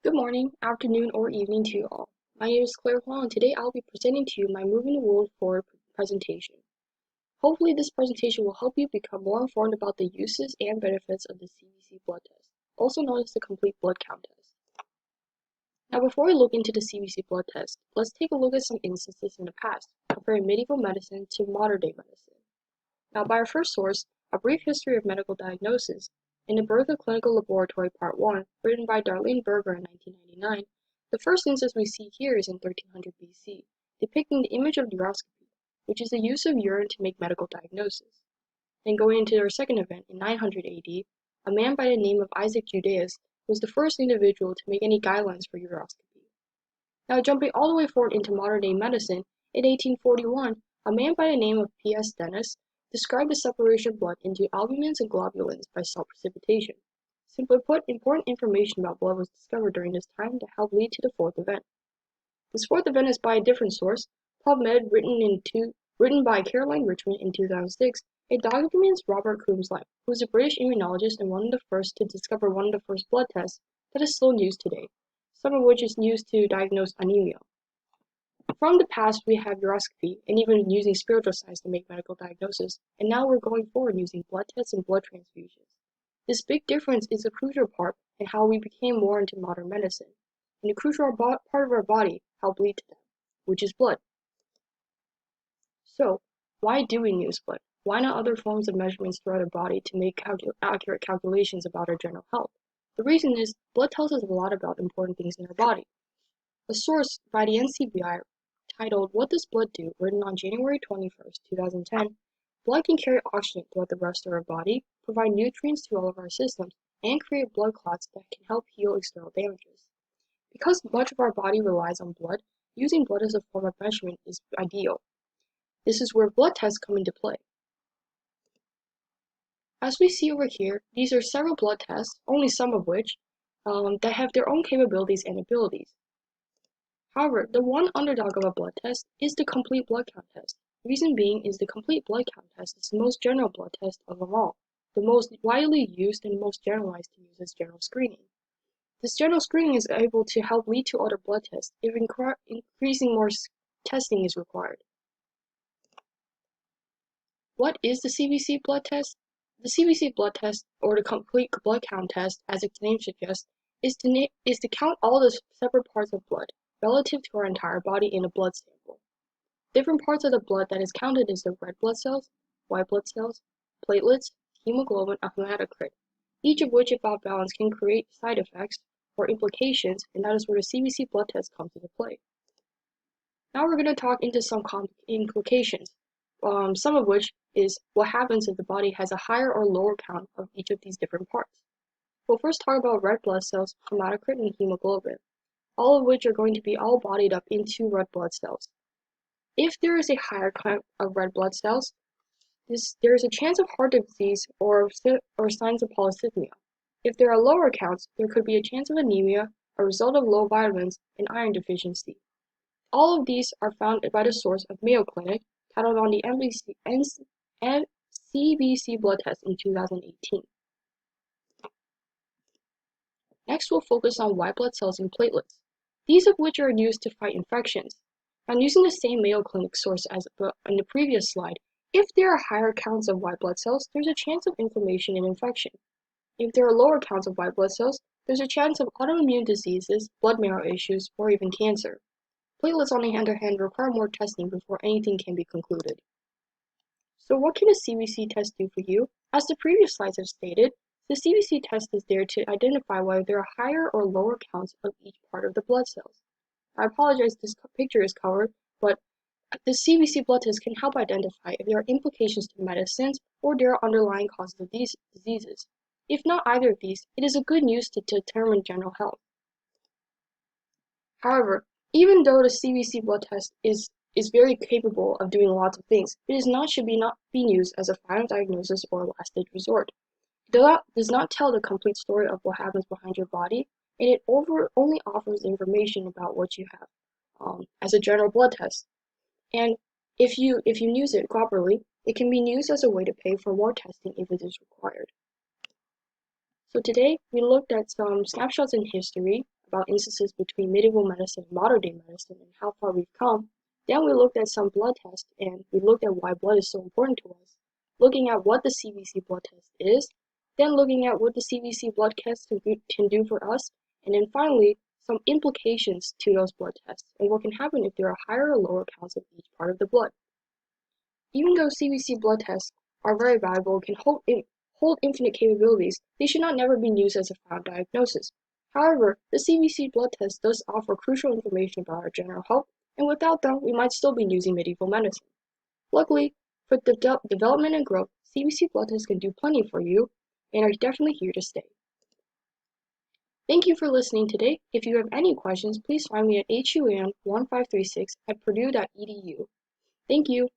Good morning, afternoon, or evening to you all. My name is Claire Huang, and today I'll be presenting to you my Moving the World Forward presentation. Hopefully this presentation will help you become more informed about the uses and benefits of the CBC blood test, also known as the complete blood count test. Now before we look into the CBC blood test, let's take a look at some instances in the past, comparing medieval medicine to modern-day medicine. Now by our first source, A Brief History of Medical Diagnosis, in The Birth of Clinical Laboratory Part 1, written by Darlene Berger in 1999, the first instance we see here is in 1300 BC, depicting the image of uroscopy, which is the use of urine to make medical diagnosis. Then going into our second event in 900 AD, a man by the name of Isaac Judaeus was the first individual to make any guidelines for uroscopy. Now jumping all the way forward into modern-day medicine, in 1841, a man by the name of P.S. Dennis described the separation of blood into albumins and globulins by salt precipitation. Simply put, important information about blood was discovered during this time to help lead to the fourth event. This fourth event is by a different source, PubMed, written by Caroline Richmond in 2006. It documents Robert Coombs' life, who was a British immunologist and one of the first to discover one of the first blood tests that is still used today, some of which is used to diagnose anemia. From the past, we have uroscopy and even using spiritual science to make medical diagnosis, and now we're going forward using blood tests and blood transfusions. This big difference is a crucial part in how we became more into modern medicine, and a crucial part of our body helped lead to that, which is blood. So, why do we use blood? Why not other forms of measurements throughout our body to make accurate calculations about our general health? The reason is, blood tells us a lot about important things in our body. A source by the NCBI titled What Does Blood Do? Written on January 21st, 2010, blood can carry oxygen throughout the rest of our body, provide nutrients to all of our systems, and create blood clots that can help heal external damages. Because much of our body relies on blood, using blood as a form of measurement is ideal. This is where blood tests come into play. As we see over here, these are several blood tests, only some of which, that have their own capabilities and abilities. However, the one underdog of a blood test is the complete blood count test. Reason being is the complete blood count test is the most general blood test of them all, the most widely used and most generalized to use as general screening. This general screening is able to help lead to other blood tests if increasing more testing is required. What is the CBC blood test? The CBC blood test, or the complete blood count test, as its name suggests, is to count all the separate parts of blood relative to our entire body in a blood sample. Different parts of the blood that is counted is the red blood cells, white blood cells, platelets, hemoglobin, and hematocrit, each of which, if out of balance, can create side effects or implications, and that is where the CBC blood test comes into play. Now we're going to talk into some implications, some of which is what happens if the body has a higher or lower count of each of these different parts. We'll first talk about red blood cells, hematocrit, and hemoglobin, all of which are going to be all bodied up into red blood cells. If there is a higher count of red blood cells, there is a chance of heart disease or signs of polycythemia. If there are lower counts, there could be a chance of anemia, a result of low vitamins, and iron deficiency. All of these are found by the source of Mayo Clinic, titled on the CBC blood test in 2018. Next, we'll focus on white blood cells and platelets, these of which are used to fight infections. And using the same Mayo Clinic source as in the previous slide, if there are higher counts of white blood cells, there's a chance of inflammation and infection. If there are lower counts of white blood cells, there's a chance of autoimmune diseases, blood marrow issues, or even cancer. Platelets, on the other hand, require more testing before anything can be concluded. So what can a CBC test do for you? As the previous slides have stated, the CBC test is there to identify whether there are higher or lower counts of each part of the blood cells. I apologize this picture is covered, but the CBC blood test can help identify if there are implications to medicines or there are underlying causes of these diseases. If not either of these, it is a good news to determine general health. However, even though the CBC blood test is very capable of doing lots of things, it should not be used as a final diagnosis or a last-stage resort. It does not tell the complete story of what happens behind your body, and it only offers information about what you have as a general blood test. And if you use it properly, it can be used as a way to pay for more testing if it is required. So today we looked at some snapshots in history about instances between medieval medicine and modern-day medicine and how far we've come. Then we looked at some blood tests and we looked at why blood is so important to us, looking at what the CBC blood test is, then looking at what the CBC blood test can do for us, and then finally, some implications to those blood tests and what can happen if there are higher or lower counts of each part of the blood. Even though CBC blood tests are very valuable and can hold infinite capabilities, they should not never be used as a final diagnosis. However, the CBC blood test does offer crucial information about our general health, and without them, we might still be using medieval medicine. Luckily, for the development and growth, CBC blood tests can do plenty for you and are definitely here to stay. Thank you for listening today. If you have any questions, please find me at HUAN1536 at purdue.edu. Thank you.